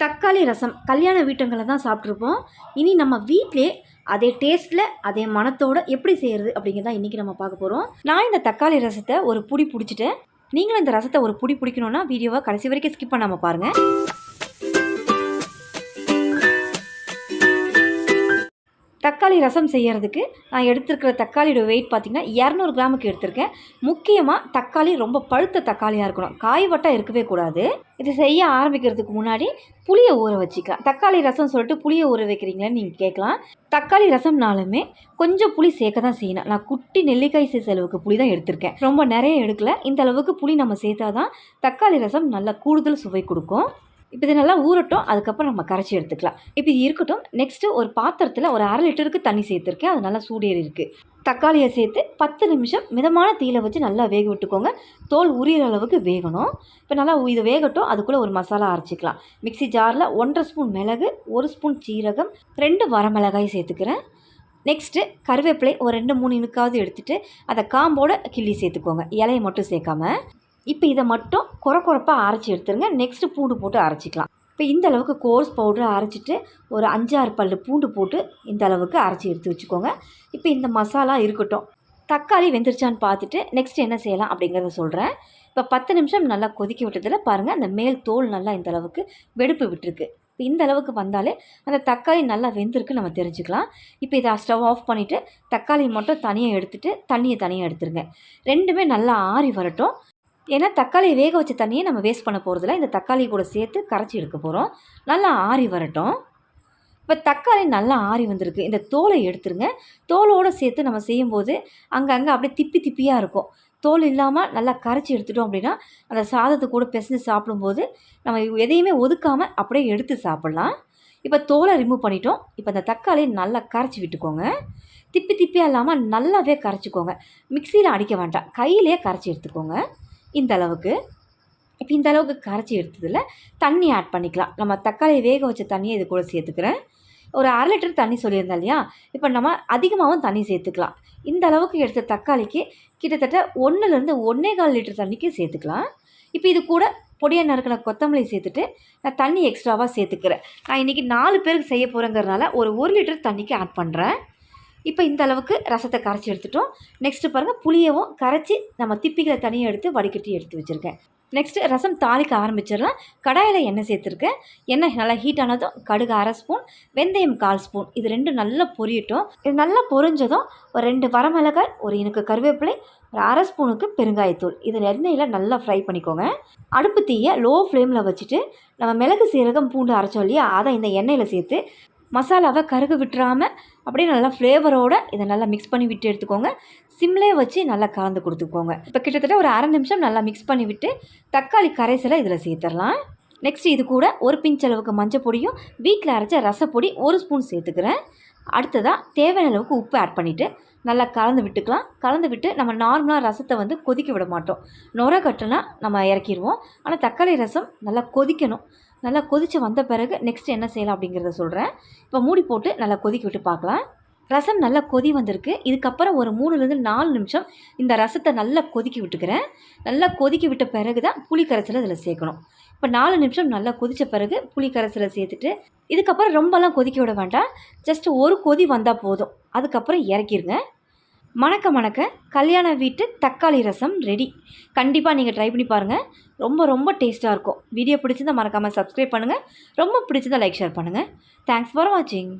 தக்காளி ரசம் கல்யாண வீட்டுங்களில் தான் சாப்பிட்ருப்போம். இனி நம்ம வீட்டிலே அதே டேஸ்ட்டில் அதே மணத்தோடு எப்படி செய்கிறது அப்படிங்கிறத இன்றைக்கி நம்ம பார்க்க போகிறோம். நான் இந்த தக்காளி ரசத்தை ஒரு புடி பிடிச்சிட்டேன். நீங்களும் இந்த ரசத்தை ஒரு புடி பிடிக்கணுன்னா வீடியோவை கடைசி வரைக்கும் ஸ்கிப் பண்ணாமல் பாருங்கள். தக்காளி ரசம் செய்கிறதுக்கு நான் எடுத்துருக்கிற தக்காளியோட வெயிட் பார்த்திங்கன்னா 200 கிராமுக்கு எடுத்திருக்கேன். முக்கியமாக தக்காளி ரொம்ப பழுத்த தக்காளியாக இருக்கணும், காய் வட்டம் இருக்கவே கூடாது. இது செய்ய ஆரம்பிக்கிறதுக்கு முன்னாடி புளியை ஊற வச்சுக்கலாம். தக்காளி ரசம் சொல்லிட்டு புளியை ஊற வைக்கிறீங்களேன்னு நீங்கள் கேட்கலாம். தக்காளி ரசம்னாலுமே கொஞ்சம் புளி சேர்க்க தான் செய்யணும். நான் குட்டி நெல்லிக்காய் சைஸ் அளவுக்கு புளி தான் எடுத்திருக்கேன், ரொம்ப நிறைய எடுக்கல. இந்த அளவுக்கு புளி நம்ம சேர்த்தா தான் தக்காளி ரசம் நல்லா கூடுதல் சுவை கொடுக்கும். இப்போ இது நல்லா ஊறட்டும், அதுக்கப்புறம் நம்ம கரைச்சி எடுத்துக்கலாம். இப்போ இது இருக்கட்டும். நெக்ஸ்ட்டு ஒரு பாத்திரத்தில் ஒரு 1/2 லிட்டருக்கு தண்ணி சேர்த்துருக்கேன். அது நல்லா சூடேறி இருக்குது. தக்காளியை சேர்த்து 10 நிமிஷம் மிதமான தீயில வச்சு நல்லா வேக விட்டுக்கோங்க. தோல் உரிகிற அளவுக்கு வேகணும். இப்போ நல்லா இது வேகட்டும். அதுக்குள்ளே ஒரு மசாலா அரைச்சிக்கலாம். மிக்சி ஜாரில் 1.5 ஸ்பூன் மிளகு, 1 ஸ்பூன் சீரகம், 2 வரமிளகாய் சேர்த்துக்கிறேன். நெக்ஸ்ட்டு கருவேப்பிலை ஒரு 2-3 இனுக்காவது எடுத்துகிட்டு அதை காம்போட கிள்ளி சேர்த்துக்கோங்க, இலையை மட்டும் சேர்க்காம. இப்போ இதை மட்டும் குறப்பாக அரைச்சி எடுத்துருங்க. நெக்ஸ்ட்டு பூண்டு போட்டு அரைச்சிக்கலாம். இப்போ இந்த அளவுக்கு கோர்ஸ் பவுடரை அரைச்சிட்டு ஒரு 5-6 பல் பூண்டு போட்டு இந்த அளவுக்கு அரைச்சி எடுத்து வச்சுக்கோங்க. இப்போ இந்த மசாலா இருக்கட்டும். தக்காளி வெந்துருச்சான்னு பார்த்துட்டு நெக்ஸ்ட் என்ன செய்யலாம் அப்படிங்கிறத சொல்கிறேன். இப்போ 10 நிமிஷம் நல்லா கொதிக்க விட்டதில் பாருங்கள், அந்த மேல் தோல் நல்லா இந்த அளவுக்கு வெடுப்பு விட்டுருக்கு. இப்போ இந்த அளவுக்கு வந்தாலே அந்த தக்காளி நல்லா வெந்திருக்கு நம்ம தெரிஞ்சுக்கலாம். இப்போ இதை ஸ்டவ் ஆஃப் பண்ணிவிட்டு தக்காளி மட்டும் தனியாக எடுத்துகிட்டு தண்ணியை தனியாக எடுத்துருங்க. ரெண்டுமே நல்லா ஆறி வரட்டும். ஏன்னா தக்காளியை வேக வச்ச தண்ணியை நம்ம வேஸ்ட் பண்ண போகிறதில்ல, இந்த தக்காளி கூட சேர்த்து கரைச்சி எடுக்க போகிறோம். நல்லா ஆறி வரட்டும். இப்போ தக்காளி நல்லா ஆறி வந்திருக்கு. இந்த தோலை எடுத்துருங்க. தோலோடு சேர்த்து நம்ம செய்யும்போது அங்கங்கே அப்படியே திப்பியாக இருக்கும். தோல் இல்லாமல் நல்லா கரைச்சி எடுத்துட்டோம் அப்படின்னா அந்த சாதத்தை கூட பிசைஞ்சு சாப்பிடும்போது நம்ம எதையுமே ஒதுக்காமல் அப்படியே எடுத்து சாப்பிட்லாம். இப்போ தோலை ரிமூவ் பண்ணிட்டோம். இப்போ அந்த தக்காளியை நல்லா கரைச்சி விட்டுக்கோங்க. திப்பியாக இல்லாமல் நல்லாவே கரைச்சிக்கோங்க. மிக்சியில் அடிக்க வேண்டாம், கையிலேயே கரைச்சி எடுத்துக்கோங்க. இந்த அளவுக்கு. இப்போ இந்த அளவுக்கு கரைச்சி எடுத்ததில் தண்ணி ஆட் பண்ணிக்கலாம். நம்ம தக்காளியை வேக வச்ச தண்ணியை இது கூட சேர்த்துக்கிறேன். ஒரு 1/2 லிட்டர் தண்ணி சொல்லியிருந்தேன் இல்லையா, இப்போ நம்ம அதிகமாகவும் தண்ணி சேர்த்துக்கலாம். இந்த அளவுக்கு எடுத்த தக்காளிக்கு கிட்டத்தட்ட 1லேருந்து 1.25 லிட்டர் தண்ணிக்கு சேர்த்துக்கலாம். இப்போ இது கூட பொடியாக நறுக்கின கொத்தமல்லி சேர்த்துட்டு நான் தண்ணி எக்ஸ்ட்ராவாக சேர்த்துக்கிறேன். நான் இன்றைக்கி 4 பேருக்கு செய்ய போகிறேங்கிறதுனால ஒரு 1 லிட்டர் தண்ணிக்கு ஆட் பண்ணுறேன். இப்போ இந்த அளவுக்கு ரசத்தை கரைச்சி எடுத்துட்டோம். நெக்ஸ்ட்டு பாருங்கள், புளியவும் கரைச்சி நம்ம திப்பிக்கிற தண்ணியை எடுத்து வடிகட்டி எடுத்து வச்சுருக்கேன். நெக்ஸ்ட்டு ரசம் தாளிக்க ஆரம்பிச்சிடலாம். கடாயில் எண்ணெய் சேர்த்துருக்கேன். எண்ணெய் நல்லா ஹீட் ஆனதும் கடுகு 1/2 ஸ்பூன், வெந்தயம் 1/4 ஸ்பூன், இது ரெண்டும் நல்லா பொரியட்டும். இது நல்லா பொரிஞ்சதும் ஒரு 2 வரமிளகாய், ஒரு இனுக்கு கருவேப்பிலை, ஒரு 1/2 ஸ்பூனுக்கு பெருங்காயத்தூள், இது எண்ணெயில் நல்லா ஃப்ரை பண்ணிக்கோங்க. அடுப்பு தீயை லோ ஃப்ளேமில் வச்சுட்டு நம்ம மிளகு சீரகம் பூண்டு அரைச்சோம் இல்லையா, அதை இந்த எண்ணெயில் சேர்த்து மசாலாவை கருகு விட்டுறாமல் அப்படியே நல்லா ஃப்ளேவரோடு இதை நல்லா மிக்ஸ் பண்ணி விட்டு எடுத்துக்கோங்க. சிம்லே வச்சு நல்லா கலந்து கொடுத்துக்கோங்க. இப்போ கிட்டத்தட்ட ஒரு 1/2 நிமிஷம் நல்லா மிக்ஸ் பண்ணி விட்டு தக்காளி கரைசலை இதில் சேர்த்துடலாம். நெக்ஸ்ட் இது கூட ஒரு பிஞ்ச் அளவுக்கு மஞ்சள் பொடியும் வீட்டில் அரைச்ச ரசப்பொடி 1 ஸ்பூன் சேர்த்துக்கிறேன். அடுத்ததாக தேவையான அளவுக்கு உப்பு ஆட் பண்ணிவிட்டு நல்லா கலந்து விட்டுக்கலாம். கலந்து விட்டு நம்ம நார்மலாக ரசத்தை கொதிக்க விட மாட்டோம், நுர கட்டுனா நம்ம இறக்கிடுவோம். ஆனால் தக்காளி ரசம் நல்லா கொதிக்கணும். நல்லா கொதித்து வந்த பிறகு நெக்ஸ்ட் என்ன செய்யலாம் அப்படிங்கிறத சொல்கிறேன். இப்போ மூடி போட்டு நல்லா கொதிக்க விட்டு பார்க்கலாம். ரசம் நல்லா கொதி வந்திருக்கு. இதுக்கப்புறம் ஒரு 3லேருந்து 4 நிமிஷம் இந்த ரசத்தை நல்லா கொதிக்க விட்டுக்கிறேன். நல்லா கொதிக்க விட்ட பிறகு தான் புளி கரைசலை இதில் சேர்க்கணும். இப்போ 4 நிமிஷம் நல்லா கொதித்த பிறகு புளி கரைசலை சேர்த்துட்டு இதுக்கப்புறம் ரொம்பலாம் கொதிக்க விட வேண்டாம், ஜஸ்ட் ஒரு கொதி வந்தால் போதும். அதுக்கப்புறம் இறக்கிடுங்க. மணக்க கல்யாண வீட்டு தக்காளி ரசம் ரெடி. கண்டிப்பாக நீங்கள் ட்ரை பண்ணி பாருங்கள், ரொம்ப டேஸ்ட்டாக இருக்கும். வீடியோ பிடிச்சிருந்தால் மறக்காமல் சப்ஸ்கிரைப் பண்ணுங்கள், ரொம்ப பிடிச்சதை லைக் ஷேர் பண்ணுங்கள். தேங்க்ஸ் ஃபார் வாட்சிங்.